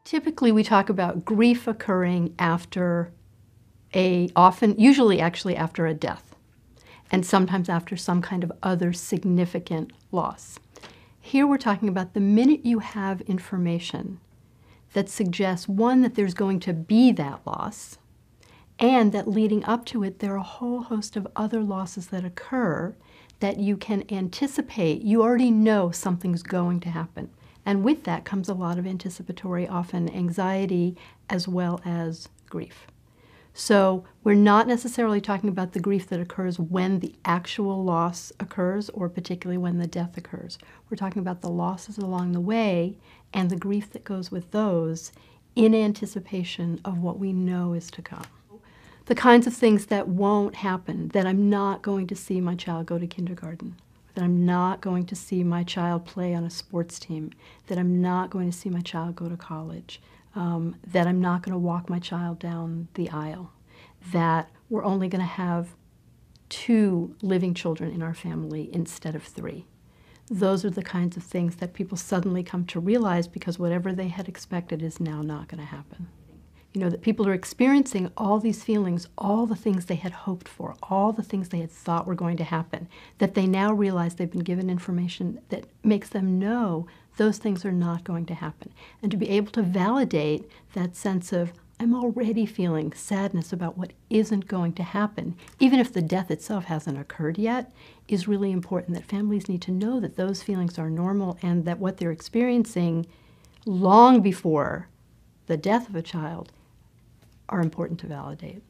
Typically, we talk about grief occurring after usually actually after a death, and sometimes after some kind of other significant loss. Here we're talking about the minute you have information that suggests, one, that there's going to be that loss, and that leading up to it, there are a whole host of other losses that occur that you can anticipate. You already know something's going to happen. And with that comes a lot of anticipatory, often anxiety, as well as grief. So we're not necessarily talking about the grief that occurs when the actual loss occurs, or particularly when the death occurs. We're talking about the losses along the way and the grief that goes with those in anticipation of what we know is to come. The kinds of things that won't happen, that I'm not going to see my child go to kindergarten, that I'm not going to see my child play on a sports team, that I'm not going to see my child go to college, that I'm not going to walk my child down the aisle, that we're only going to have 2 living children in our family instead of 3. Those are the kinds of things that people suddenly come to realize because whatever they had expected is now not going to happen. You know, that people are experiencing all these feelings, all the things they had hoped for, all the things they had thought were going to happen, that they now realize they've been given information that makes them know those things are not going to happen. And to be able to validate that sense of, I'm already feeling sadness about what isn't going to happen, even if the death itself hasn't occurred yet, is really important. That families need to know that those feelings are normal and that what they're experiencing long before the death of a child are important to validate.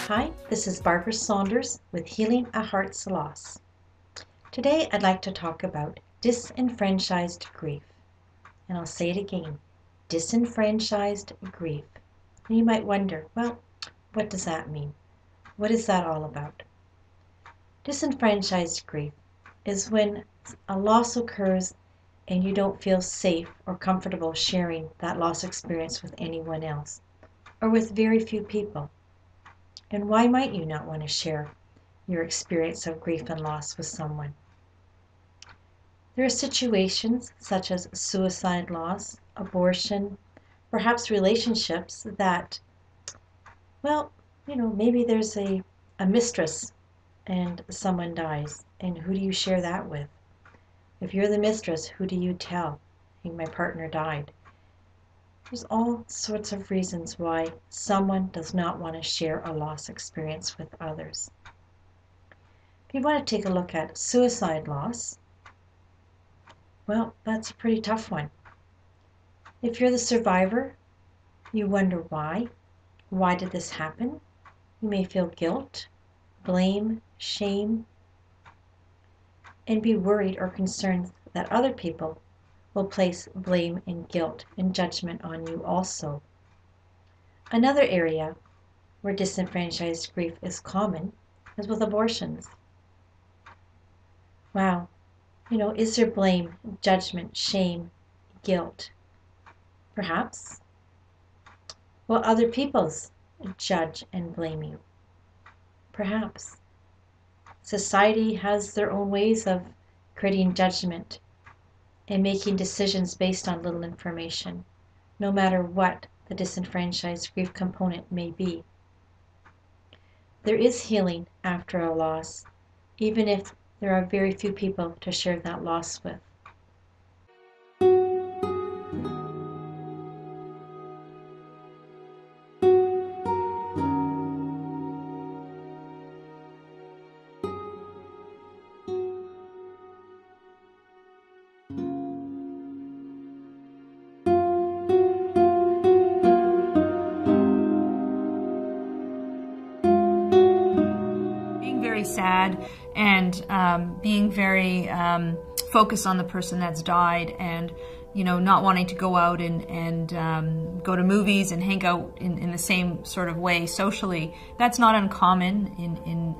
Hi, this is Barbara Saunders with Healing a Heart's Loss. Today I'd like to talk about disenfranchised grief. And I'll say it again, disenfranchised grief. And you might wonder, well, what does that mean? What is that all about? Disenfranchised grief is when a loss occurs and you don't feel safe or comfortable sharing that loss experience with anyone else, or with very few people. And why might you not want to share your experience of grief and loss with someone. There are situations such as suicide loss, abortion, perhaps relationships that, well, maybe there's a mistress and someone dies, and who do you share that with? If you're the mistress, who do you tell? Hey, my partner died. There's all sorts of reasons why someone does not want to share a loss experience with others. If you want to take a look at suicide loss, well, that's a pretty tough one. If you're the survivor, you wonder why. Why did this happen? You may feel guilt, blame, shame, and be worried or concerned that other people will place blame and guilt and judgment on you also. Another area where disenfranchised grief is common is with abortions. Wow, is there blame, judgment, shame, guilt? Perhaps. Will other people's judge and blame you? Perhaps. Society has their own ways of creating judgment and making decisions based on little information, no matter what the disenfranchised grief component may be. There is healing after a loss, even if there are very few people to share that loss with. Sad and being very focused on the person that's died, and not wanting to go out and go to movies and hang out in the same sort of way socially. That's not uncommon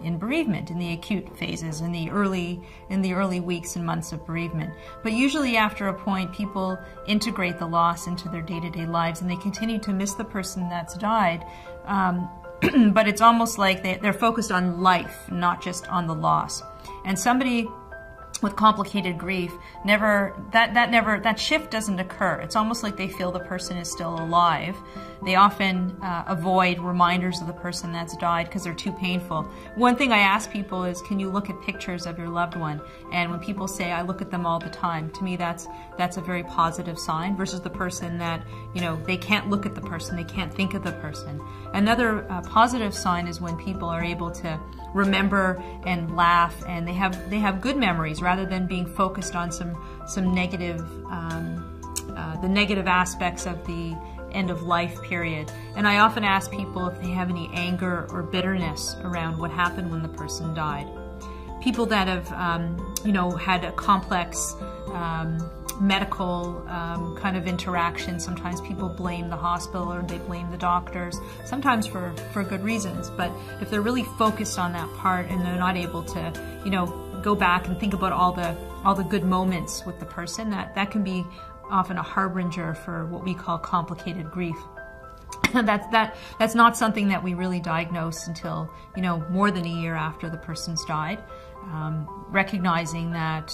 in bereavement, in the acute phases, in the early weeks and months of bereavement. But usually after a point, people integrate the loss into their day-to-day lives, and they continue to miss the person that's died. But it's almost like they're focused on life, not just on the loss. And somebody with complicated grief, that shift doesn't occur. It's almost like they feel the person is still alive. They often avoid reminders of the person that's died because they're too painful. One thing I ask people is, can you look at pictures of your loved one? And when people say, I look at them all the time, to me that's a very positive sign, versus the person that, they can't look at the person, they can't think of the person. Another positive sign is when people are able to remember and laugh, and they have good memories rather than being focused on some negative, the negative aspects of the end of life period. And I often ask people if they have any anger or bitterness around what happened when the person died. People that have, had a complex medical kind of interaction, sometimes people blame the hospital or they blame the doctors, sometimes for good reasons. But if they're really focused on that part and they're not able to, go back and think about all the good moments with the person, that can be often a harbinger for what we call complicated grief. That's not something that we really diagnose until more than a year after the person's died. Recognizing that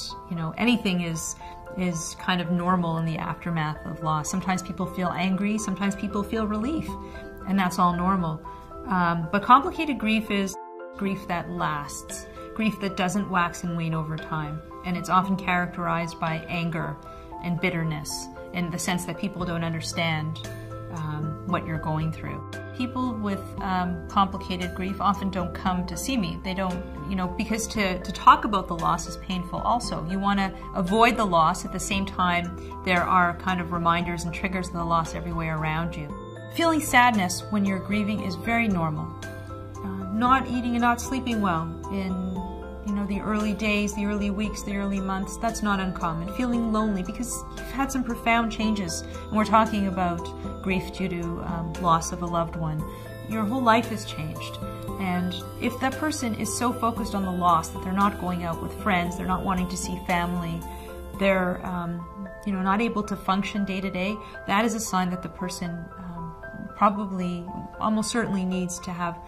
anything is kind of normal in the aftermath of loss. Sometimes people feel angry, sometimes people feel relief, and that's all normal. But complicated grief is grief that lasts, grief that doesn't wax and wane over time, and it's often characterized by anger and bitterness, in the sense that people don't understand what you're going through. People with complicated grief often don't come to see me. They don't, because to talk about the loss is painful also. You want to avoid the loss. At the same time, there are kind of reminders and triggers of the loss everywhere around you. Feeling sadness when you're grieving is very normal. Not eating and not sleeping well in the early days, the early weeks, the early months, that's not uncommon. Feeling lonely because you've had some profound changes, and we're talking about grief due to loss of a loved one. Your whole life has changed, and if that person is so focused on the loss that they're not going out with friends, they're not wanting to see family, they're not able to function day to day, that is a sign that the person probably, almost certainly needs to have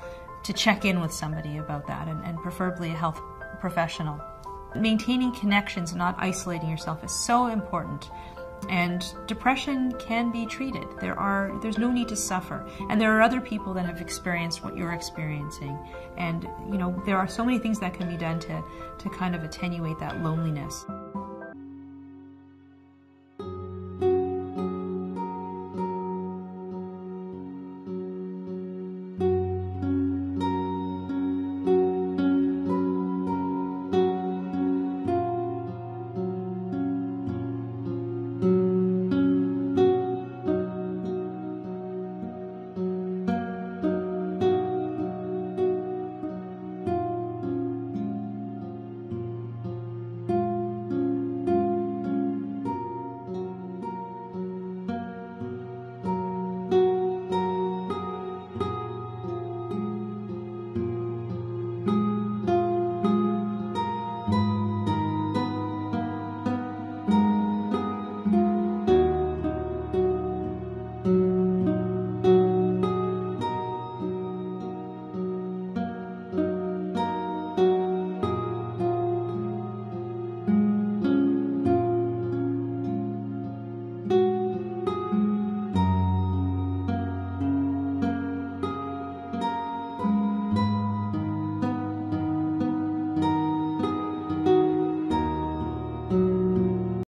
to check in with somebody about that, and preferably a health professional. Maintaining connections and not isolating yourself is so important. And depression can be treated. There's no need to suffer. And there are other people that have experienced what you're experiencing. And, there are so many things that can be done to kind of attenuate that loneliness.